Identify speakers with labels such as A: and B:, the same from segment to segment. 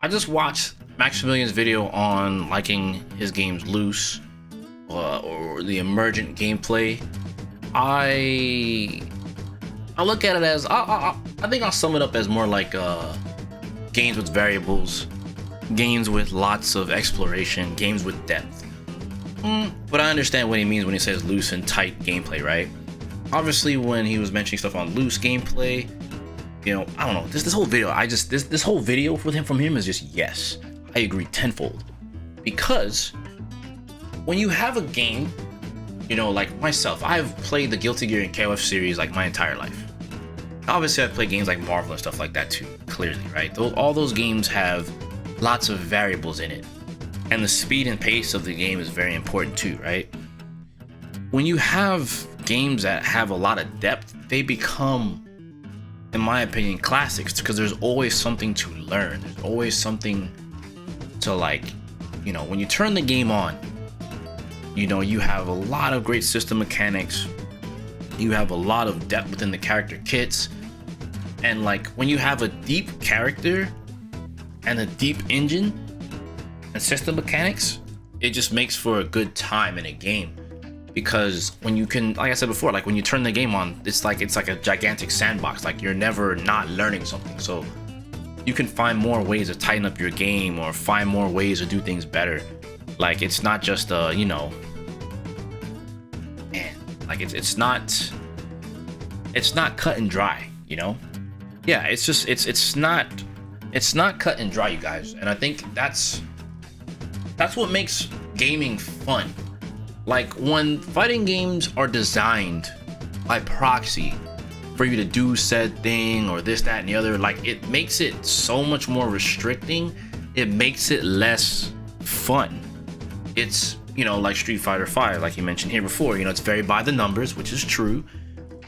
A: I just watched Maximilian's video on liking his games loose or the emergent gameplay. I look at it as I think I'll sum it up as more like games with variables, games with lots of exploration, games with depth. But I understand what he means when he says loose and tight gameplay, right? Obviously, when he was mentioning stuff on loose gameplay, I don't know. This whole video, this whole video from him is just yes. I agree tenfold, because when you have a game, like myself, I've played the Guilty Gear and KOF series like my entire life. Obviously, I've played games like Marvel and stuff like that too. Clearly, right? All those games have lots of variables in it, and the speed and pace of the game is very important too, right? When you have games that have a lot of depth, they become, in my opinion, classics, because there's always something to learn. There's always something to when you turn the game on, you have a lot of great system mechanics. You have a lot of depth within the character kits. And when you have a deep character and a deep engine and system mechanics, it just makes for a good time in a game. Because when you can, like I said before, when you turn the game on, it's like a gigantic sandbox. You're never not learning something. So you can find more ways to tighten up your game or find more ways to do things better. It's not just it's not cut and dry, Yeah, it's not cut and dry, you guys. And I think that's what makes gaming fun. When fighting games are designed by proxy for you to do said thing or this, that, and the other, it makes it so much more restricting. It makes it less fun. It's, like Street Fighter 5, like you mentioned here before, it's very by the numbers, which is true.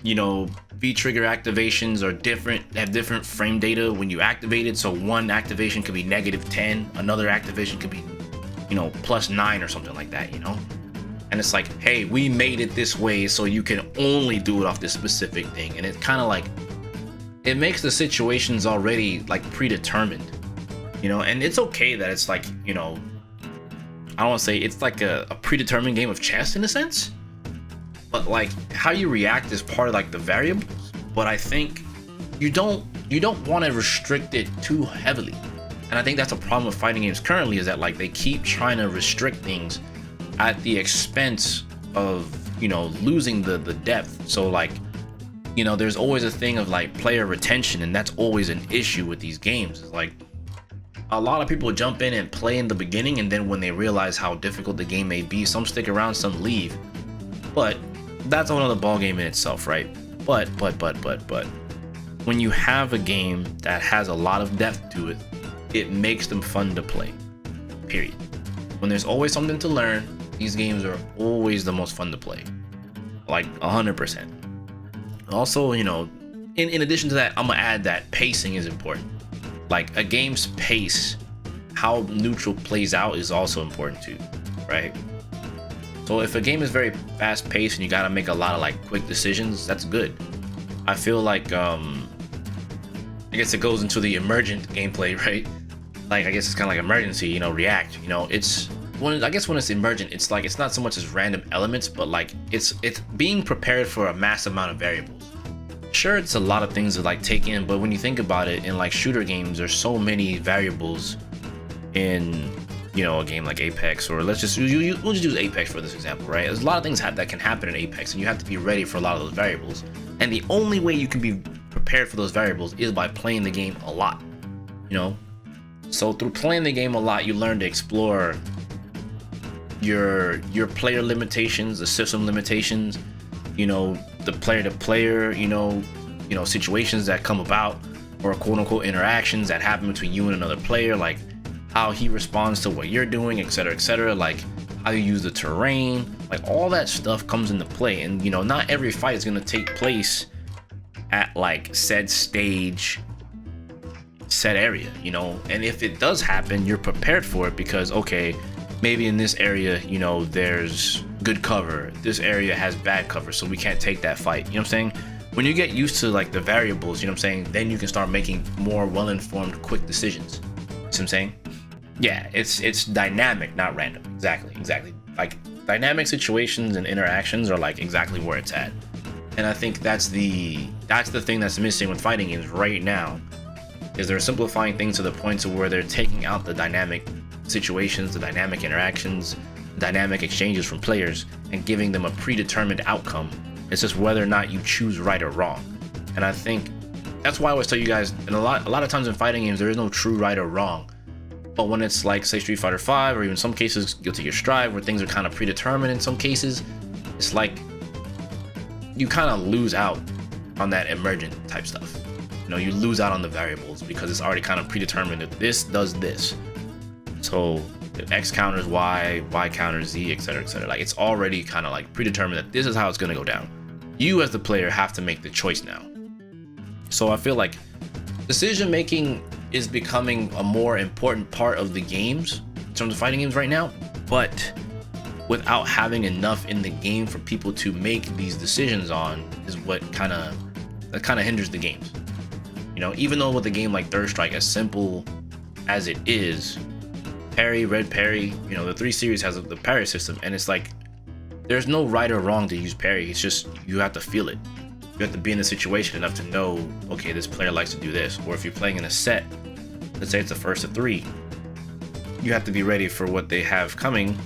A: V trigger activations are different, have different frame data when you activate it. So one activation could be -10, another activation could be, +9 or something like that, And it's hey, we made it this way so you can only do it off this specific thing. And it's kind of it makes the situations already predetermined, and it's okay that it's I don't want to say it's a predetermined game of chess in a sense, but how you react is part of the variables. But I think you don't want to restrict it too heavily. And I think that's a problem with fighting games currently, is that they keep trying to restrict things at the expense of losing the depth. So there's always a thing of player retention, and that's always an issue with these games. It's a lot of people jump in and play in the beginning, and then when they realize how difficult the game may be, some stick around, some leave. But that's another ball game in itself, right? But when you have a game that has a lot of depth to it, it makes them fun to play, period. When there's always something to learn, these games are always the most fun to play, 100%. Also, in addition to that, I'm gonna add that pacing is important. A game's pace, how neutral plays out, is also important too, right? So if a game is very fast paced and you gotta make a lot of quick decisions, that's good. I feel I guess it goes into the emergent gameplay, right? I guess it's kind of emergency, react. It's when it's emergent, it's it's not so much as random elements, but it's being prepared for a mass amount of variables. Sure, it's a lot of things to take in, but when you think about it, in shooter games, there's so many variables in a game like Apex, or we'll just use Apex for this example, right? There's a lot of things that can happen in Apex, and you have to be ready for a lot of those variables. And the only way you can be prepared for those variables is by playing the game a lot, So through playing the game a lot, you learn to explore your player limitations, the system limitations, the player to player, situations that come about, or quote unquote interactions that happen between you and another player, how he responds to what you're doing, etc., how you use the terrain, all that stuff comes into play. And not every fight is going to take place at said stage, said area, and if it does happen, you're prepared for it, because okay, maybe in this area, there's good cover, this area has bad cover, so we can't take that fight. What I'm saying? When you get used to the variables, then you can start making more well-informed, quick decisions. what I'm saying? Yeah, it's dynamic, not random. Exactly. Like dynamic situations and interactions are like exactly where it's at. And I think that's the thing that's missing with fighting games right now, is they're simplifying things to the point to where they're taking out the dynamic situations, the dynamic interactions, the dynamic exchanges from players, and giving them a predetermined outcome. It's just whether or not you choose right or wrong. And I think that's why I always tell you guys, and a lot of times in fighting games there is no true right or wrong. But when it's like, say, Street Fighter 5, or even some cases Guilty Gear Strive, where things are kind of predetermined in some cases, it's like you kind of lose out on that emergent type stuff. You know, you lose out on the variables because it's already kind of predetermined that this does this. So X counters Y, Y counters Z, etc., etc. Like, it's already kind of like predetermined that this is how it's going to go down. You as the player have to make the choice now. So I feel like decision making is becoming a more important part of the games in terms of fighting games right now, but without having enough in the game for people to make these decisions on is what kind of hinders the games. You know, even though with a game like Third Strike, as simple as it is, parry, red parry, you know, the 3 series has the parry system, and it's like there's no right or wrong to use parry. It's just you have to feel it. You have to be in the situation enough to know, okay, this player likes to do this. Or if you're playing in a set, let's say it's the first of 3, you have to be ready for what they have coming.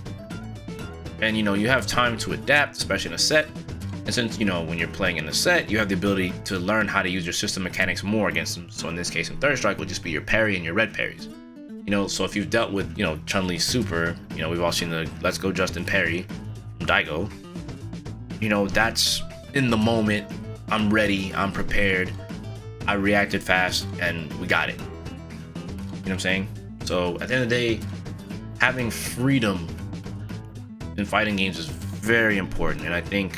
A: And, you know, you have time to adapt, especially in a set. And since, you know, when you're playing in a set, you have the ability to learn how to use your system mechanics more against them. So in this case, in Third Strike, will just be your parry and your red parries. You know, so if you've dealt with, you know, Chun-Li's super, you know, we've all seen the Let's Go Justin parry from Daigo. You know, that's in the moment. I'm ready, I'm prepared, I reacted fast, and we got it. You know what I'm saying? So at the end of the day, having freedom in fighting games is very important, and I think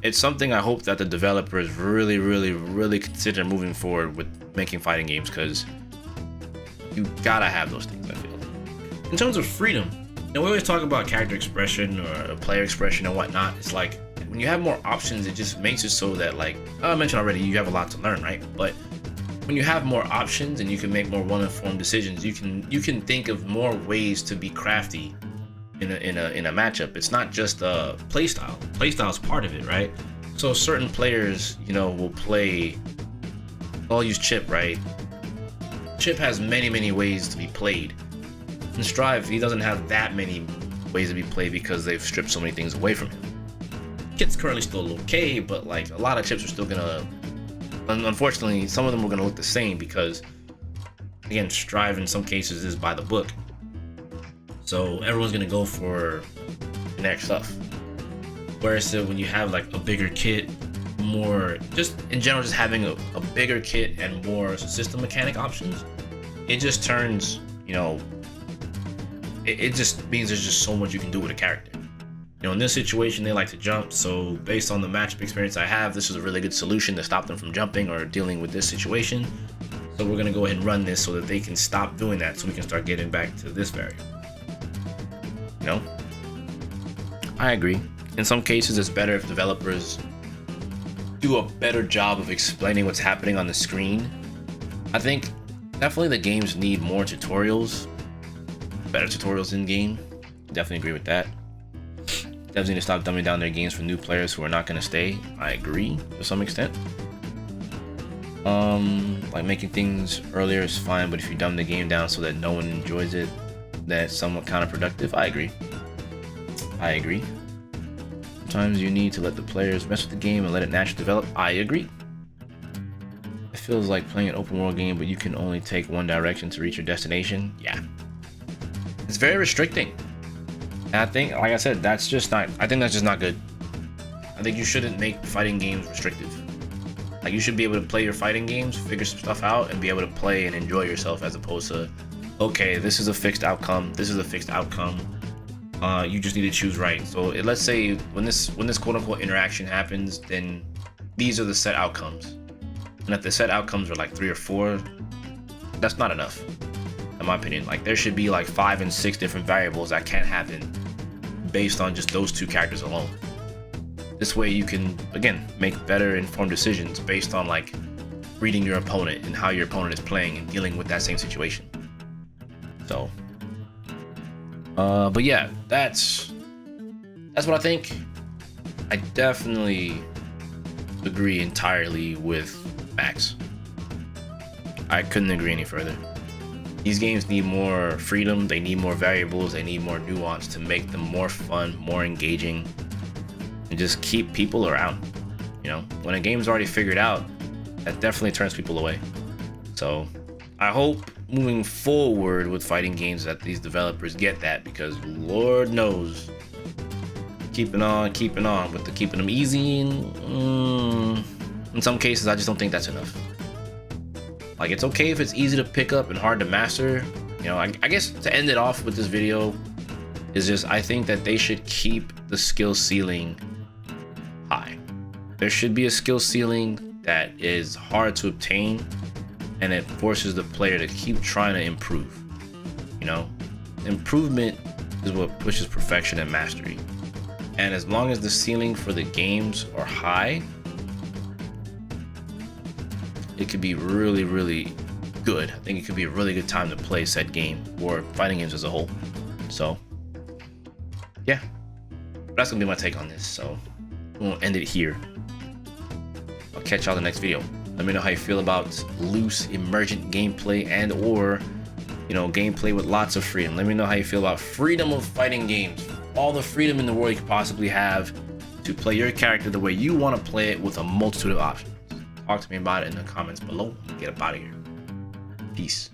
A: it's something I hope that the developers really consider moving forward with making fighting games, because you gotta have those things, I feel. In terms of freedom, you know, we always talk about character expression or player expression and whatnot. It's like, when you have more options, it just makes it so that, like I mentioned already, you have a lot to learn, right? But when you have more options and you can make more well-informed decisions, you can think of more ways to be crafty in a matchup. It's not just playstyle. Playstyle is part of it, right? So certain players, you know, will play. I'll use Chip, right? Chip has many ways to be played. In Strive, he doesn't have that many ways to be played because they've stripped so many things away from him. Kit's currently still okay, but like a lot of chips are still gonna, unfortunately, some of them are gonna look the same because, again, Strive in some cases is by the book. So everyone's gonna go for generic stuff. Whereas when you have like a bigger kit, more, just in general, just having a bigger kit and more system mechanic options, it just turns, you know, it just means there's just so much you can do with a character. You know, in this situation, they like to jump, so based on the matchup experience I have, this is a really good solution to stop them from jumping or dealing with this situation. So we're going to go ahead and run this so that they can stop doing that, so we can start getting back to this variable. You know? I agree. In some cases, it's better if developers do a better job of explaining what's happening on the screen. I think definitely the games need more tutorials, better tutorials in game. Definitely agree with that. Devs need to stop dumbing down their games for new players who are not going to stay. I agree to some extent. Like making things earlier is fine, but if you dumb the game down so that no one enjoys it, that's somewhat counterproductive. I agree. Sometimes you need to let the players mess with the game and let it naturally develop. I agree. It feels like playing an open world game, but you can only take one direction to reach your destination. Yeah. It's very restricting. And I think, like I said, that's just not good. I think you shouldn't make fighting games restrictive. Like, you should be able to play your fighting games, figure some stuff out, and be able to play and enjoy yourself, as opposed to, okay, this is a fixed outcome, this is a fixed outcome. You just need to choose right. So let's say when this quote-unquote interaction happens, then these are the set outcomes. And if the set outcomes are like 3 or 4, that's not enough, in my opinion. Like, there should be like 5 and 6 different variables that can't happen based on just those 2 characters alone. This way you can, again, make better informed decisions based on like reading your opponent and how your opponent is playing and dealing with that same situation. So, but yeah, that's what I think. I definitely agree entirely with Max. I couldn't agree any further. These games need more freedom, they need more variables, they need more nuance to make them more fun, more engaging, and just keep people around. You know, when a game's already figured out, that definitely turns people away. So I hope moving forward with fighting games that these developers get that, because Lord knows, keeping on with keeping them easy, and in some cases I just don't think that's enough. Like, it's okay if it's easy to pick up and hard to master. You know, I guess to end it off with this video is just, I think that they should keep the skill ceiling high. There should be a skill ceiling that is hard to obtain, and it forces the player to keep trying to improve. You know, improvement is what pushes perfection and mastery. And as long as the ceiling for the games are high, it could be really, really good. I think it could be a really good time to play said game, or fighting games as a whole. So yeah, that's gonna be my take on this. So we'll end it here. I'll catch y'all in the next video. Let me know how you feel about loose, emergent gameplay, and or, you know, gameplay with lots of freedom. Let me know how you feel about freedom of fighting games. All the freedom in the world you could possibly have to play your character the way you want to play it, with a multitude of options. Talk to me about it in the comments below. Get up out of here. Peace.